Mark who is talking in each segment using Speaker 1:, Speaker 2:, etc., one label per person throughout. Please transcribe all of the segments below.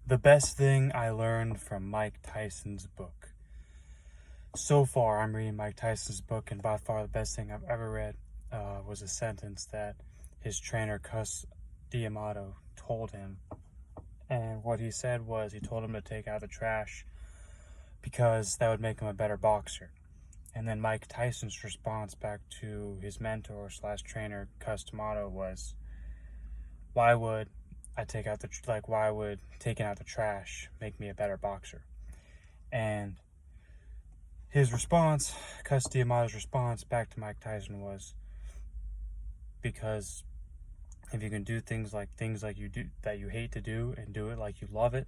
Speaker 1: The best thing I learned from Mike Tyson's book. So far, I'm reading Mike Tyson's book, and by far the best thing I've ever read was a sentence that his trainer, Cus D'Amato, told him. And what he said was he told him to take out the trash because that would make him a better boxer. And then Mike Tyson's response back to his mentor slash trainer, Cus D'Amato, was, why would why would taking out the trash make me a better boxer? And his response, Cus D'Amato's response back to Mike Tyson was, because if you can do things like you do that you hate to do and do it like you love it,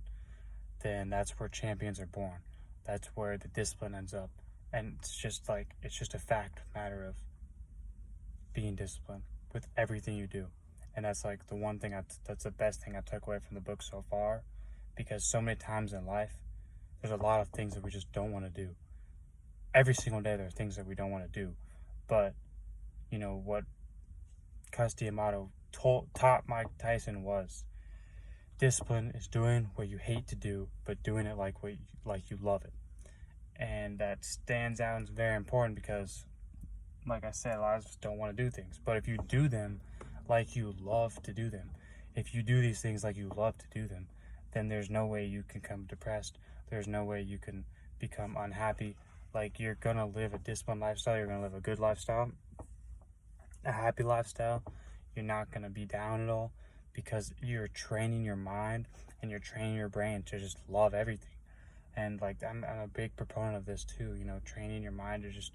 Speaker 1: then that's where champions are born. That's where the discipline ends up. And it's just a fact matter of being disciplined with everything you do. And that's like the one thing that's the best thing I took away from the book so far, because so many times in life there's a lot of things that we just don't want to do. Every single day there are things that we don't want to do, but you know what Cus D'Amato taught Mike Tyson was, discipline is doing what you hate to do but doing it like you love it. And that stands out and is very important because, like I said, a lot of us don't want to do things, but if you do them like you love to do them, if you do these things like you love to do them, then there's no way you can become depressed. There's no way you can become unhappy. Like, you're gonna live a disciplined lifestyle, you're gonna live a good lifestyle, a happy lifestyle. You're not gonna be down at all because you're training your mind and you're training your brain to just love everything. And like, I'm a big proponent of this too, training your mind to just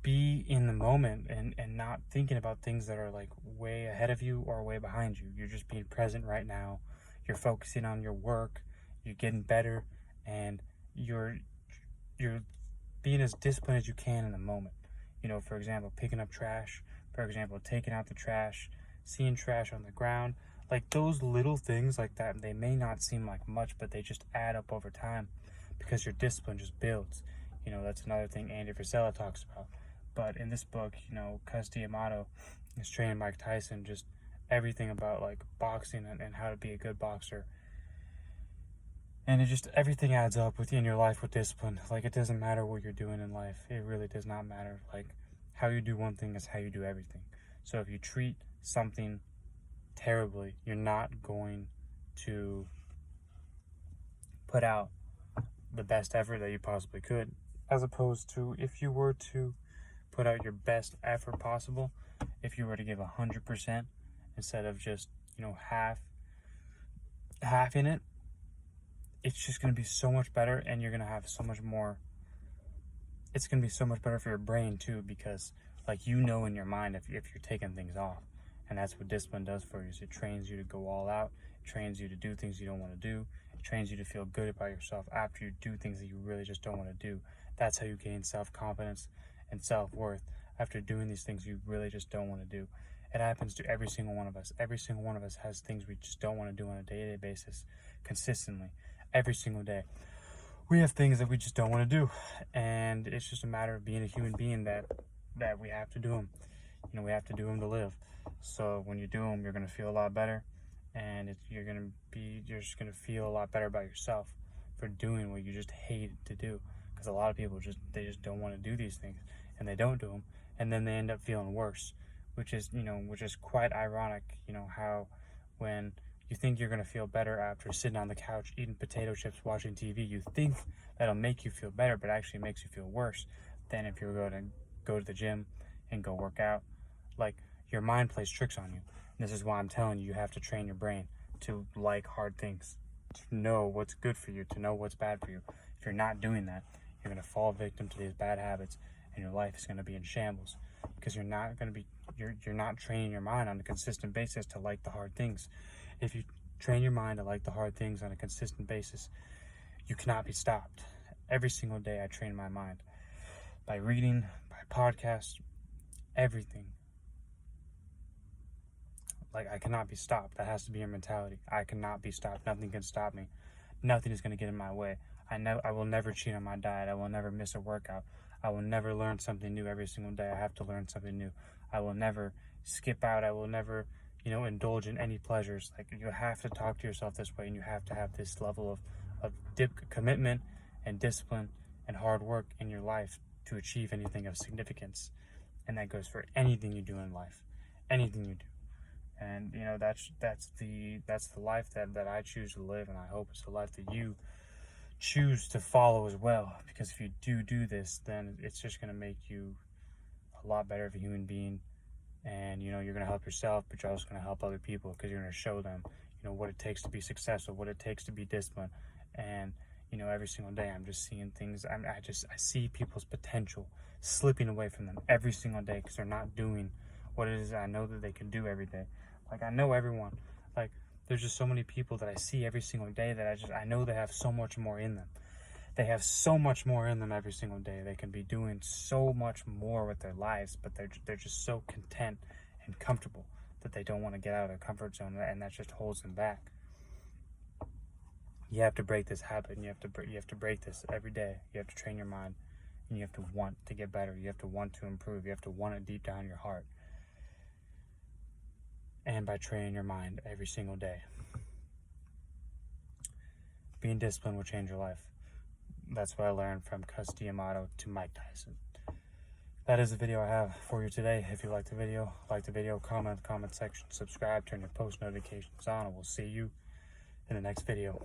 Speaker 1: be in the moment and not thinking about things that are like way ahead of you or way behind you. You're just being present right now. You're focusing on your work. You're getting better, and you're being as disciplined as you can in the moment. For example, picking up trash. For example, taking out the trash, seeing trash on the ground. Like, those little things like that, they may not seem like much, but they just add up over time because your discipline just builds. That's another thing Andy Frisella talks about. But in this book, Cus D'Amato is training Mike Tyson, just everything about like boxing and how to be a good boxer. And it just, everything adds up within your life with discipline. Like, it doesn't matter what you're doing in life. It really does not matter. Like, how you do one thing is how you do everything. So if you treat something terribly, you're not going to put out the best effort that you possibly could, as opposed to if you were to put out your best effort possible, if you were to give 100% instead of just half in it, it's just going to be so much better, and you're going to have so much more. It's going to be so much better for your brain too, because in your mind if you're taking things off. And that's what discipline does for you. Is it trains you to go all out. It trains you to do things you don't want to do. It trains you to feel good about yourself after you do things that you really just don't want to do. That's how you gain self-confidence and self-worth, after doing these things you really just don't want to do. It happens to every single one of us. Every single one of us has things we just don't want to do on a day-to-day basis, consistently, every single day. We have things that we just don't want to do, and it's just a matter of being a human being that we have to do them. We have to do them to live. So when you do them, you're going to feel a lot better, and you're just going to feel a lot better about yourself for doing what you just hated to do. Because a lot of people just don't want to do these things, and they don't do them, and then they end up feeling worse, which is quite ironic. How when you think you're going to feel better after sitting on the couch eating potato chips watching TV, you think that'll make you feel better, but actually makes you feel worse than if you're going to go to the gym and go work out. Like, your mind plays tricks on you. And this is why I'm telling you have to train your brain to like hard things, to know what's good for you, to know what's bad for you. If you're not doing that, you're going to fall victim to these bad habits, and your life is going to be in shambles, because you're not training your mind on a consistent basis to like the hard things. If you train your mind to like the hard things on a consistent basis, you cannot be stopped. Every single day I train my mind by reading, by podcasts, everything. Like, I cannot be stopped. That has to be your mentality. I cannot be stopped. Nothing can stop me. Nothing is going to get in my way. I will never cheat on my diet. I will never miss a workout. I will never learn something new every single day. I have to learn something new. I will never skip out. I will never, indulge in any pleasures. Like, you have to talk to yourself this way, and you have to have this level of commitment and discipline and hard work in your life to achieve anything of significance. And that goes for anything you do in life, anything you do. And that's the life that I choose to live, and I hope it's the life that you choose to follow as well. Because if you do this, then it's just going to make you a lot better of a human being. And you're going to help yourself, but you're also going to help other people, because you're going to show them what it takes to be successful, what it takes to be disciplined. And every single day I'm just seeing things. I see people's potential slipping away from them every single day, because they're not doing what it is I know that they can do every day. Like, I know everyone, like, there's just so many people that I see every single day that I know they have so much more in them. They have so much more in them every single day. They can be doing so much more with their lives, but they're just so content and comfortable that they don't want to get out of their comfort zone, and that just holds them back. You have to break this habit, and you have to break this every day. You have to train your mind, and you have to want to get better. You have to want to improve. You have to want it deep down in your heart. And by training your mind every single day, being disciplined will change your life. That's what I learned from Cus D'Amato to Mike Tyson. That is the video I have for you today. If you liked the video, comment in the comment section, subscribe, turn your post notifications on, and we'll see you in the next video.